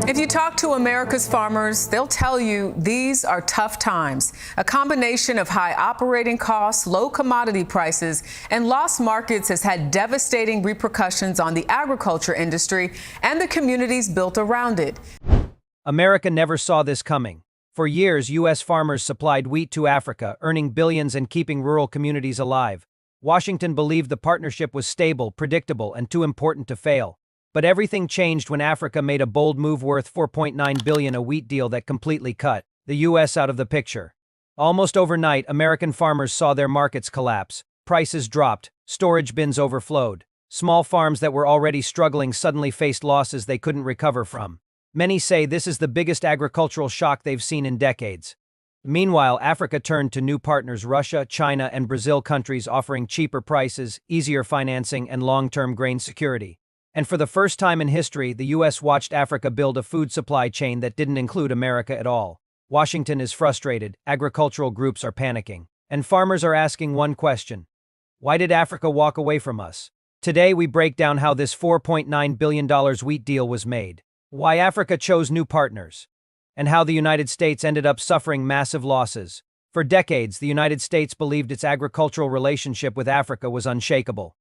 If you talk to America's farmers, they'll tell you these are tough times. A combination of high operating costs, low commodity prices, and lost markets has had devastating repercussions on the agriculture industry and the communities built around it. America never saw this coming. For years, U.S. farmers supplied wheat to Africa, earning billions and keeping rural communities alive. Washington believed the partnership was stable, predictable, and too important to fail. But everything changed when Africa made a bold move worth $4.9 billion, a wheat deal that completely cut the U.S. out of the picture. Almost overnight, American farmers saw their markets collapse. Prices dropped, storage bins overflowed. Small farms that were already struggling suddenly faced losses they couldn't recover from. Many say this is the biggest agricultural shock they've seen in decades. Meanwhile, Africa turned to new partners: Russia, China, and Brazil, countries offering cheaper prices, easier financing, and long-term grain security. And for the first time in history, the U.S. watched Africa build a food supply chain that didn't include America at all. Washington is frustrated, agricultural groups are panicking, and farmers are asking one question: why did Africa walk away from us? Today we break down how this $4.9 billion wheat deal was made, why Africa chose new partners, and how the United States ended up suffering massive losses. For decades, the United States believed its agricultural relationship with Africa was unshakable.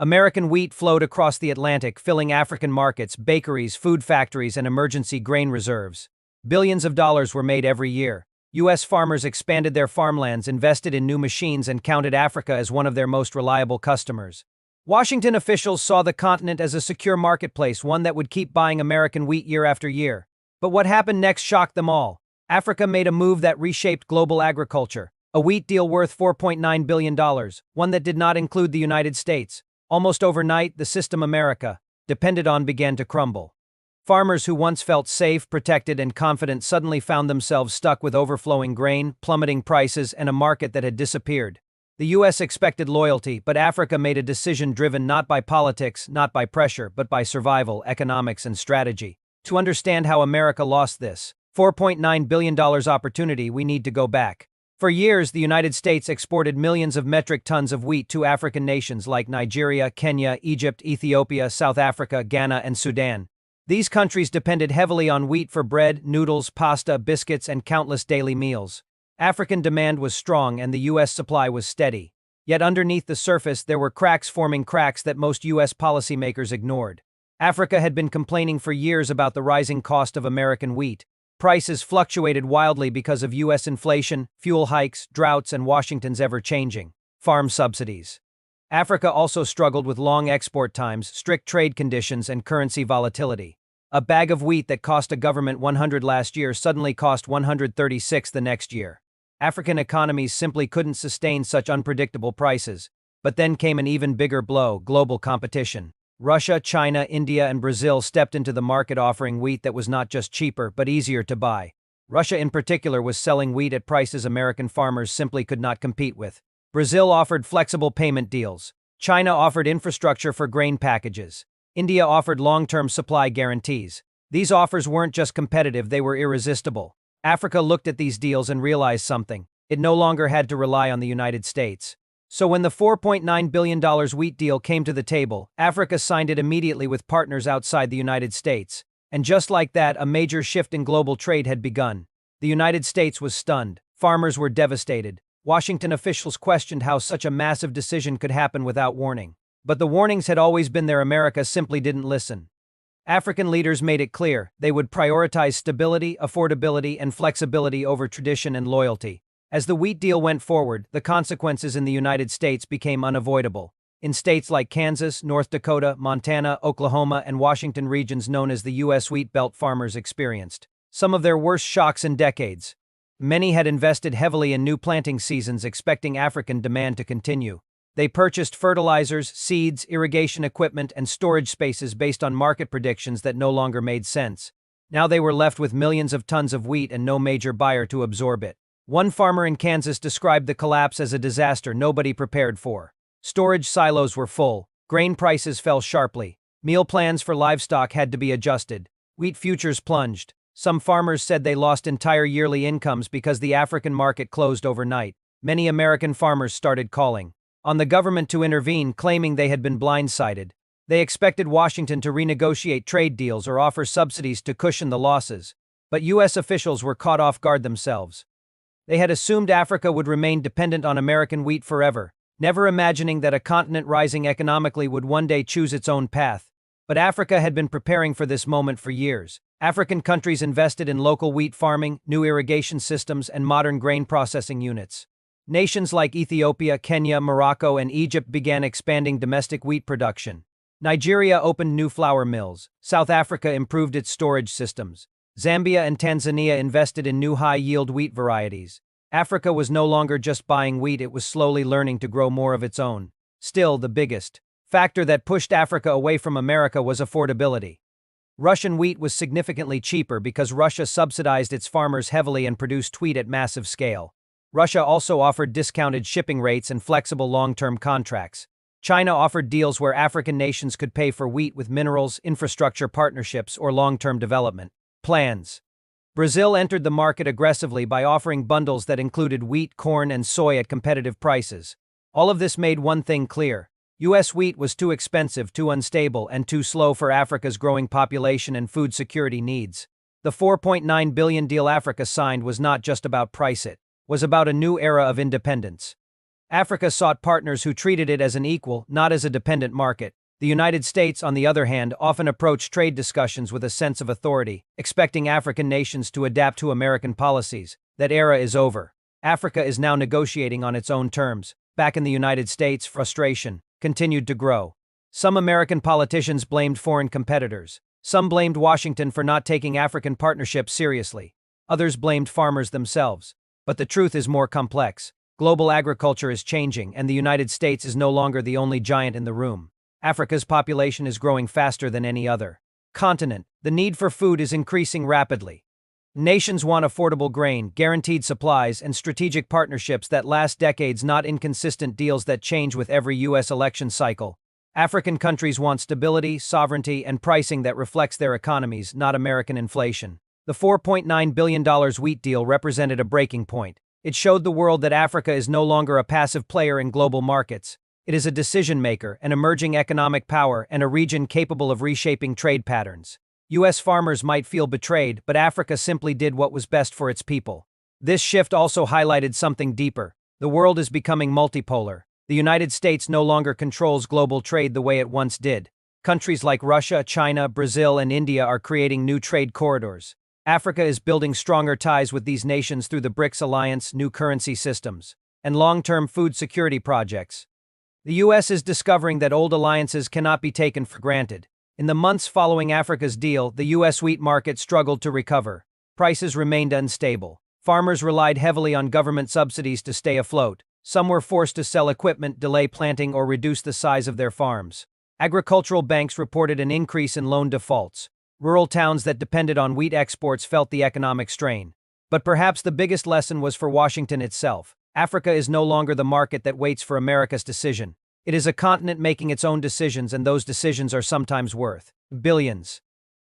American wheat flowed across the Atlantic, filling African markets, bakeries, food factories, and emergency grain reserves. Billions of dollars were made every year. U.S. farmers expanded their farmlands, invested in new machines, and counted Africa as one of their most reliable customers. Washington officials saw the continent as a secure marketplace, one that would keep buying American wheat year after year. But what happened next shocked them all. Africa made a move that reshaped global agriculture. A wheat deal worth $4.9 billion, one that did not include the United States. Almost overnight, the system America depended on began to crumble. Farmers who once felt safe, protected, and confident suddenly found themselves stuck with overflowing grain, plummeting prices, and a market that had disappeared. The U.S. expected loyalty, but Africa made a decision driven not by politics, not by pressure, but by survival, economics, and strategy. To understand how America lost this $4.9 billion opportunity, we need to go back. For years, the United States exported millions of metric tons of wheat to African nations like Nigeria, Kenya, Egypt, Ethiopia, South Africa, Ghana, and Sudan. These countries depended heavily on wheat for bread, noodles, pasta, biscuits, and countless daily meals. African demand was strong and the U.S. supply was steady. Yet underneath the surface, there were cracks forming, cracks that most U.S. policymakers ignored. Africa had been complaining for years about the rising cost of American wheat. Prices fluctuated wildly because of U.S. inflation, fuel hikes, droughts, and Washington's ever-changing farm subsidies. Africa also struggled with long export times, strict trade conditions, and currency volatility. A bag of wheat that cost a government $100 last year suddenly cost $136 the next year. African economies simply couldn't sustain such unpredictable prices. But then came an even bigger blow: global competition. Russia, China, India, and Brazil stepped into the market offering wheat that was not just cheaper, but easier to buy. Russia in particular was selling wheat at prices American farmers simply could not compete with. Brazil offered flexible payment deals. China offered infrastructure for grain packages. India offered long-term supply guarantees. These offers weren't just competitive, they were irresistible. Africa looked at these deals and realized something: it no longer had to rely on the United States. So when the $4.9 billion wheat deal came to the table, Africa signed it immediately with partners outside the United States. And just like that, a major shift in global trade had begun. The United States was stunned. Farmers were devastated. Washington officials questioned how such a massive decision could happen without warning. But the warnings had always been there. America simply didn't listen. African leaders made it clear they would prioritize stability, affordability, and flexibility over tradition and loyalty. As the wheat deal went forward, the consequences in the United States became unavoidable. In states like Kansas, North Dakota, Montana, Oklahoma, and Washington, regions known as the U.S. Wheat Belt, farmers experienced some of their worst shocks in decades. Many had invested heavily in new planting seasons, expecting African demand to continue. They purchased fertilizers, seeds, irrigation equipment, and storage spaces based on market predictions that no longer made sense. Now they were left with millions of tons of wheat and no major buyer to absorb it. One farmer in Kansas described the collapse as a disaster nobody prepared for. Storage silos were full, grain prices fell sharply, meal plans for livestock had to be adjusted, wheat futures plunged. Some farmers said they lost entire yearly incomes because the African market closed overnight. Many American farmers started calling on the government to intervene, claiming they had been blindsided. They expected Washington to renegotiate trade deals or offer subsidies to cushion the losses, but U.S. officials were caught off guard themselves. They had assumed Africa would remain dependent on American wheat forever, never imagining that a continent rising economically would one day choose its own path. But Africa had been preparing for this moment for years. African countries invested in local wheat farming, new irrigation systems, and modern grain processing units. Nations like Ethiopia, Kenya, Morocco, and Egypt began expanding domestic wheat production. Nigeria opened new flour mills. South Africa improved its storage systems. Zambia and Tanzania invested in new high-yield wheat varieties. Africa was no longer just buying wheat, it was slowly learning to grow more of its own. Still, the biggest factor that pushed Africa away from America was affordability. Russian wheat was significantly cheaper because Russia subsidized its farmers heavily and produced wheat at massive scale. Russia also offered discounted shipping rates and flexible long-term contracts. China offered deals where African nations could pay for wheat with minerals, infrastructure partnerships, or long-term development plans. Brazil entered the market aggressively by offering bundles that included wheat, corn, and soy at competitive prices. All of this made one thing clear. U.S. wheat was too expensive, too unstable, and too slow for Africa's growing population and food security needs. The $4.9 billion deal Africa signed was not just about price, it was about a new era of independence. Africa sought partners who treated it as an equal, not as a dependent market. The United States, on the other hand, often approached trade discussions with a sense of authority, expecting African nations to adapt to American policies. That era is over. Africa is now negotiating on its own terms. Back in the United States, frustration continued to grow. Some American politicians blamed foreign competitors. Some blamed Washington for not taking African partnerships seriously. Others blamed farmers themselves. But the truth is more complex. Global agriculture is changing, and the United States is no longer the only giant in the room. Africa's population is growing faster than any other continent. The need for food is increasing rapidly. Nations want affordable grain, guaranteed supplies, and strategic partnerships that last decades, not inconsistent deals that change with every U.S. election cycle. African countries want stability, sovereignty, and pricing that reflects their economies, not American inflation. The $4.9 billion wheat deal represented a breaking point. It showed the world that Africa is no longer a passive player in global markets. It is a decision maker, an emerging economic power, and a region capable of reshaping trade patterns. U.S. farmers might feel betrayed, but Africa simply did what was best for its people. This shift also highlighted something deeper. The world is becoming multipolar. The United States no longer controls global trade the way it once did. Countries like Russia, China, Brazil, and India are creating new trade corridors. Africa is building stronger ties with these nations through the BRICS alliance, new currency systems, and long-term food security projects. The U.S. is discovering that old alliances cannot be taken for granted. In the months following Africa's deal, the U.S. wheat market struggled to recover. Prices remained unstable. Farmers relied heavily on government subsidies to stay afloat. Some were forced to sell equipment, delay planting, or reduce the size of their farms. Agricultural banks reported an increase in loan defaults. Rural towns that depended on wheat exports felt the economic strain. But perhaps the biggest lesson was for Washington itself. Africa is no longer the market that waits for America's decision. It is a continent making its own decisions, and those decisions are sometimes worth billions.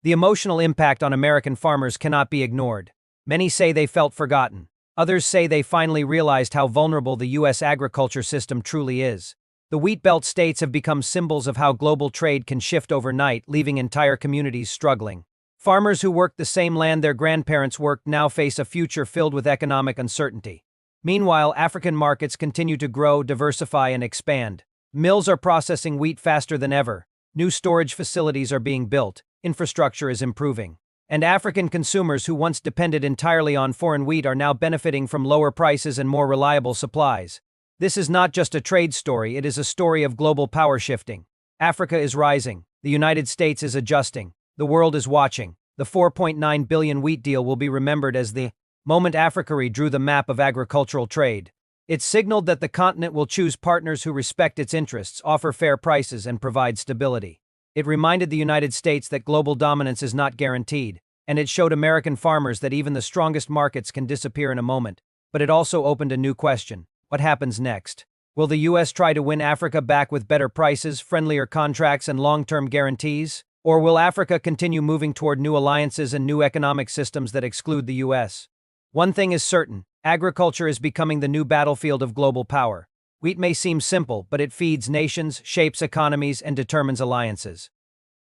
The emotional impact on American farmers cannot be ignored. Many say they felt forgotten. Others say they finally realized how vulnerable the U.S. agriculture system truly is. The Wheat Belt states have become symbols of how global trade can shift overnight, leaving entire communities struggling. Farmers who worked the same land their grandparents worked now face a future filled with economic uncertainty. Meanwhile, African markets continue to grow, diversify, and expand. Mills are processing wheat faster than ever. New storage facilities are being built. Infrastructure is improving. And African consumers who once depended entirely on foreign wheat are now benefiting from lower prices and more reliable supplies. This is not just a trade story, it is a story of global power shifting. Africa is rising. The United States is adjusting. The world is watching. The $4.9 billion wheat deal will be remembered as the moment Africa redrew the map of agricultural trade. It signaled that the continent will choose partners who respect its interests, offer fair prices, and provide stability. It reminded the United States that global dominance is not guaranteed, and it showed American farmers that even the strongest markets can disappear in a moment. But it also opened a new question. What happens next? Will the U.S. try to win Africa back with better prices, friendlier contracts, and long-term guarantees? Or will Africa continue moving toward new alliances and new economic systems that exclude the U.S.? One thing is certain, agriculture is becoming the new battlefield of global power. Wheat may seem simple, but it feeds nations, shapes economies, and determines alliances.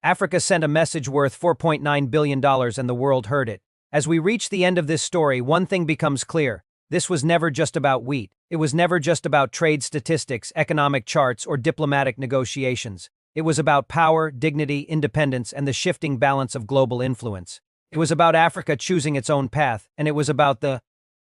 Africa sent a message worth $4.9 billion and the world heard it. As we reach the end of this story, one thing becomes clear. This was never just about wheat. It was never just about trade statistics, economic charts, or diplomatic negotiations. It was about power, dignity, independence, and the shifting balance of global influence. It was about Africa choosing its own path, and it was about the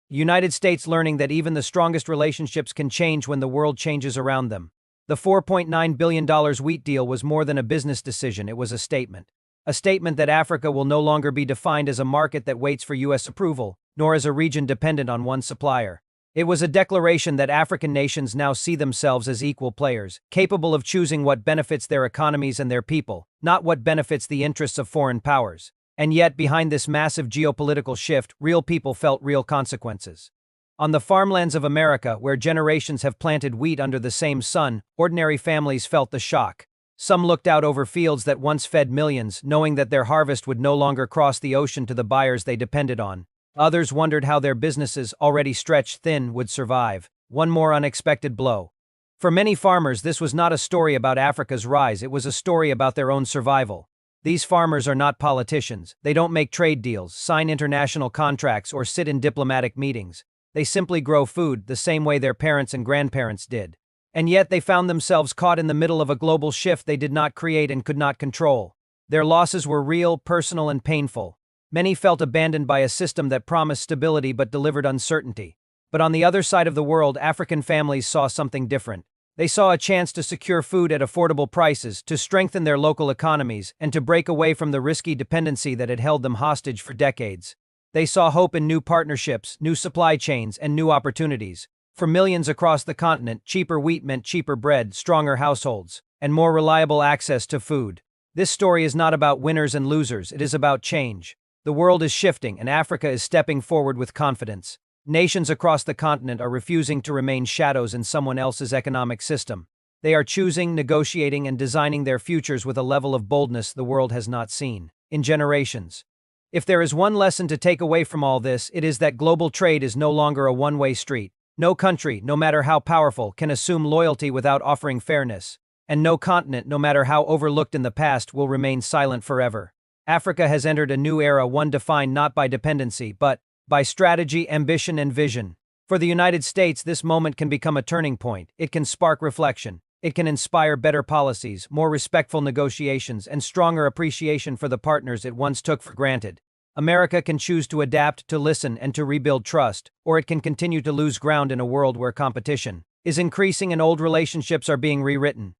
United States learning that even the strongest relationships can change when the world changes around them. The $4.9 billion wheat deal was more than a business decision, it was a statement. A statement that Africa will no longer be defined as a market that waits for U.S. approval, nor as a region dependent on one supplier. It was a declaration that African nations now see themselves as equal players, capable of choosing what benefits their economies and their people, not what benefits the interests of foreign powers. And yet, behind this massive geopolitical shift, real people felt real consequences. On the farmlands of America, where generations have planted wheat under the same sun, ordinary families felt the shock. Some looked out over fields that once fed millions, knowing that their harvest would no longer cross the ocean to the buyers they depended on. Others wondered how their businesses, already stretched thin, would survive. One more unexpected blow. For many farmers, this was not a story about Africa's rise, it was a story about their own survival. These farmers are not politicians. They don't make trade deals, sign international contracts, or sit in diplomatic meetings. They simply grow food the same way their parents and grandparents did. And yet they found themselves caught in the middle of a global shift they did not create and could not control. Their losses were real, personal, and painful. Many felt abandoned by a system that promised stability but delivered uncertainty. But on the other side of the world, African families saw something different. They saw a chance to secure food at affordable prices, to strengthen their local economies, and to break away from the risky dependency that had held them hostage for decades. They saw hope in new partnerships, new supply chains, and new opportunities. For millions across the continent, cheaper wheat meant cheaper bread, stronger households, and more reliable access to food. This story is not about winners and losers, it is about change. The world is shifting, and Africa is stepping forward with confidence. Nations across the continent are refusing to remain shadows in someone else's economic system. They are choosing, negotiating, and designing their futures with a level of boldness the world has not seen in generations. If there is one lesson to take away from all this, it is that global trade is no longer a one-way street. No country, no matter how powerful, can assume loyalty without offering fairness. And no continent, no matter how overlooked in the past, will remain silent forever. Africa has entered a new era, one defined not by dependency, but by strategy, ambition, and vision. For the United States, this moment can become a turning point. It can spark reflection. It can inspire better policies, more respectful negotiations, and stronger appreciation for the partners it once took for granted. America can choose to adapt, to listen, and to rebuild trust, or it can continue to lose ground in a world where competition is increasing and old relationships are being rewritten.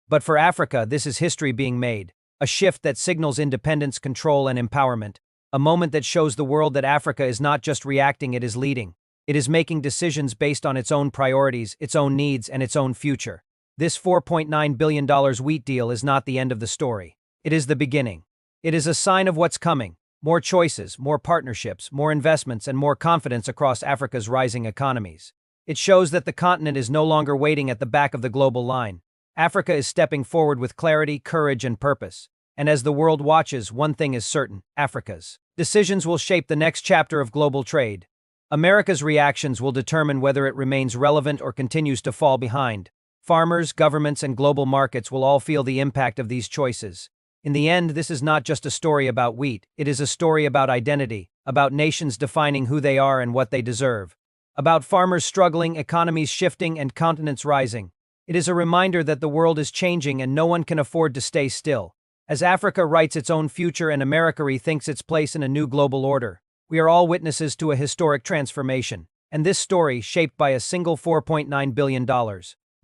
But for Africa, this is history being made, a shift that signals independence, control, and empowerment, a moment that shows the world that Africa is not just reacting, it is leading. It is making decisions based on its own priorities, its own needs, and its own future. This $4.9 billion wheat deal is not the end of the story. It is the beginning. It is a sign of what's coming. More choices, more partnerships, more investments, and more confidence across Africa's rising economies. It shows that the continent is no longer waiting at the back of the global line. Africa is stepping forward with clarity, courage, and purpose. And as the world watches, one thing is certain: Africa's decisions will shape the next chapter of global trade. America's reactions will determine whether it remains relevant or continues to fall behind. Farmers, governments, and global markets will all feel the impact of these choices. In the end, this is not just a story about wheat, it is a story about identity, about nations defining who they are and what they deserve, about farmers struggling, economies shifting, and continents rising. It is a reminder that the world is changing and no one can afford to stay still. As Africa writes its own future and America rethinks its place in a new global order, we are all witnesses to a historic transformation, and this story, shaped by a single $4.9 billion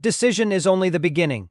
decision, is only the beginning.